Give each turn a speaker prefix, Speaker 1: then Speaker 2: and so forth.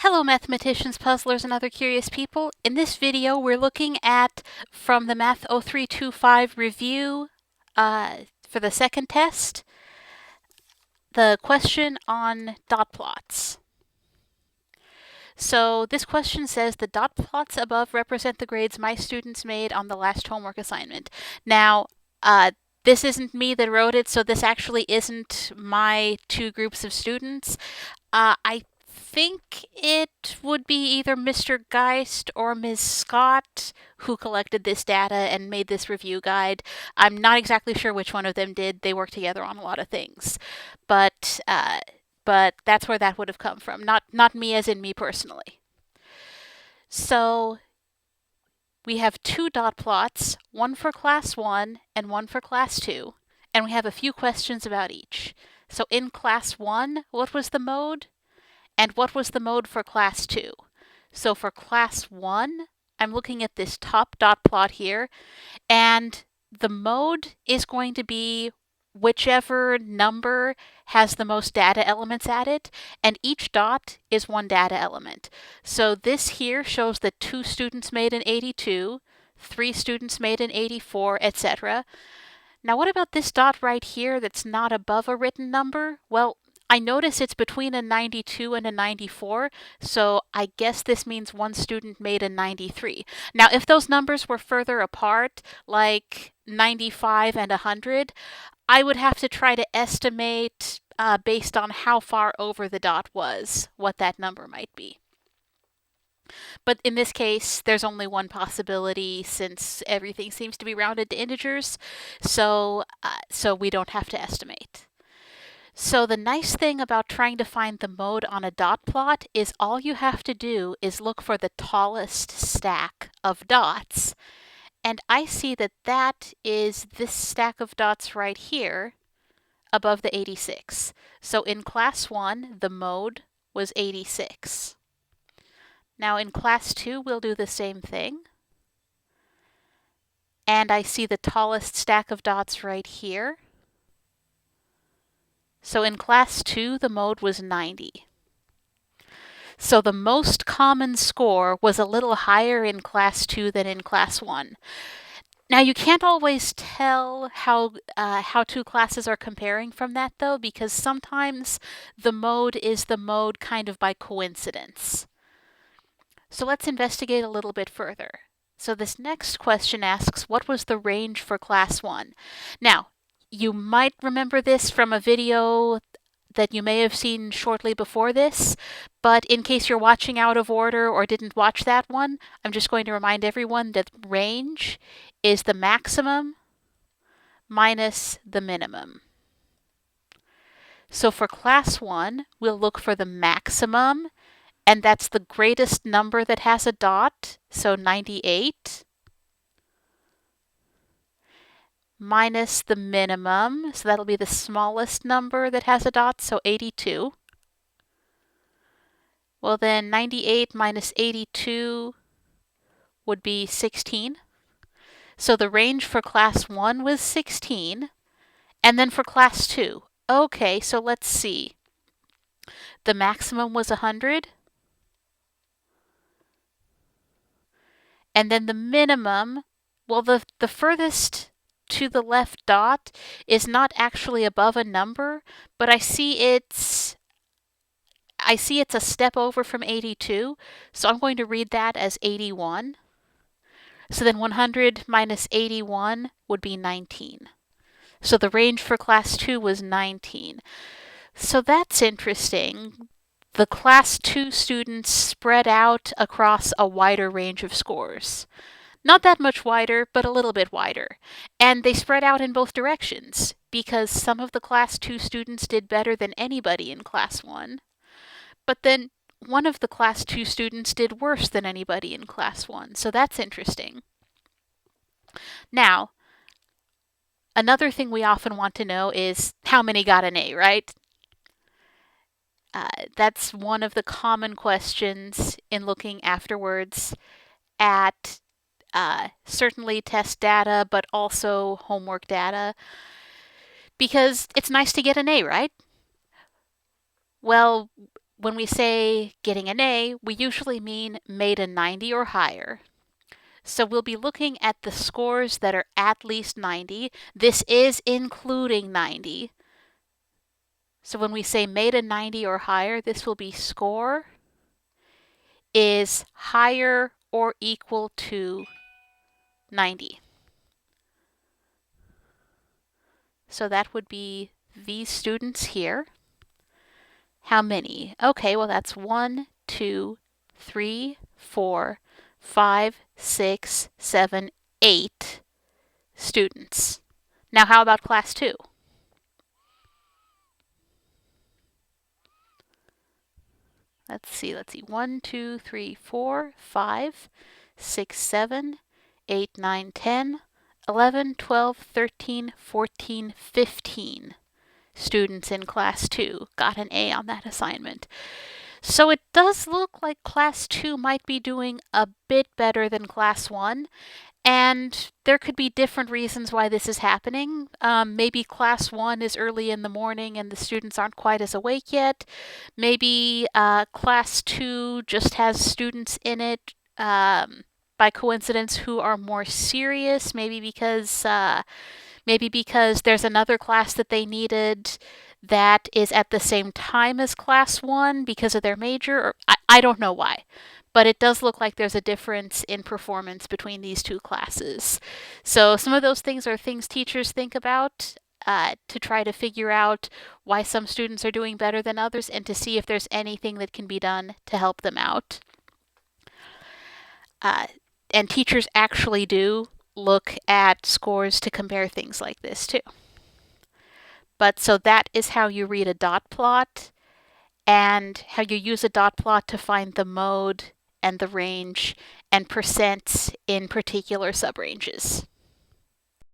Speaker 1: Hello mathematicians, puzzlers, and other curious people. In this video we're looking at from the Math 0325 review for the second test, the question on dot plots. So this question says the dot plots above represent the grades my students made on the last homework assignment. Now, this isn't me that wrote it, so this actually isn't my two groups of students. I think it would be either Mr. Geist or Ms. Scott who collected this data and made this review guide. I'm not exactly sure which one of them did. They work together on a lot of things. But that's where that would have come from. Not me as in me personally. So we have two dot plots, one for class 1 and one for class 2, and we have a few questions about each. So in class 1, what was the mode? And what was the mode for class 2? So for class 1, I'm looking at this top dot plot here, and the mode is going to be whichever number has the most data elements at it, and each dot is one data element. So this here shows that 2 students made an 82, 3 students made an 84, etc. Now what about this dot right here that's not above a written number? Well, I notice it's between a 92 and a 94, so I guess this means one student made a 93. Now, if those numbers were further apart, like 95 and 100, I would have to try to estimate, based on how far over the dot was, what that number might be. But in this case, there's only one possibility since everything seems to be rounded to integers, so we don't have to estimate. So the nice thing about trying to find the mode on a dot plot is all you have to do is look for the tallest stack of dots. And I see that that is this stack of dots right here above the 86. So in class 1, the mode was 86. Now in class 2, we'll do the same thing. And I see the tallest stack of dots right here. So in class 2, the mode was 90. So the most common score was a little higher in class 2 than in class 1. Now you can't always tell how two classes are comparing from that though, because sometimes the mode is the mode kind of by coincidence. So let's investigate a little bit further. So this next question asks, what was the range for class 1? Now, you might remember this from a video that you may have seen shortly before this, but in case you're watching out of order or didn't watch that one, I'm just going to remind everyone that range is the maximum minus the minimum. So for class 1, we'll look for the maximum, and that's the greatest number that has a dot, so 98. Minus the minimum, so that'll be the smallest number that has a dot, so 82. Well then 98 minus 82 would be 16. So the range for class 1 was 16, and then for class 2. Okay, so let's see. The maximum was 100, and then the minimum, well the furthest to the left dot is not actually above a number, but I see it's a step over from 82, so I'm going to read that as 81. So then 100 minus 81 would be 19. So the range for class 2 was 19. So that's interesting. The class 2 students spread out across a wider range of scores. Not that much wider, but a little bit wider. And they spread out in both directions, because some of the class 2 students did better than anybody in class 1. But then one of the class 2 students did worse than anybody in class 1, so that's interesting. Now, another thing we often want to know is how many got an A, right? That's one of the common questions in looking afterwards at certainly test data, but also homework data, because it's nice to get an A, right? Well, when we say getting an A, we usually mean made a 90 or higher. So we'll be looking at the scores that are at least 90. This is including 90. So when we say made a 90 or higher, this will be score is higher or equal to 90. So that would be these students here. How many? Okay, well that's 1, 2, 3, 4, 5, 6, 7, 8 students. Now how about class 2? Let's see. 1, 2, 3, 4, 5, 6, 7, 8, 9, 10, 11, 12, 13, 14, 15 students in class 2 got an A on that assignment. So it does look like class 2 might be doing a bit better than class 1. And there could be different reasons why this is happening. Maybe class 1 is early in the morning and the students aren't quite as awake yet. Maybe class 2 just has students in it by coincidence who are more serious. Maybe because there's another class that they needed that is at the same time as class 1 because of their major. Or I don't know why. But it does look like there's a difference in performance between these two classes. So some of those things are things teachers think about to try to figure out why some students are doing better than others and to see if there's anything that can be done to help them out. And teachers actually do look at scores to compare things like this too. But so that is how you read a dot plot and how you use a dot plot to find the mode and the range and percents in particular subranges.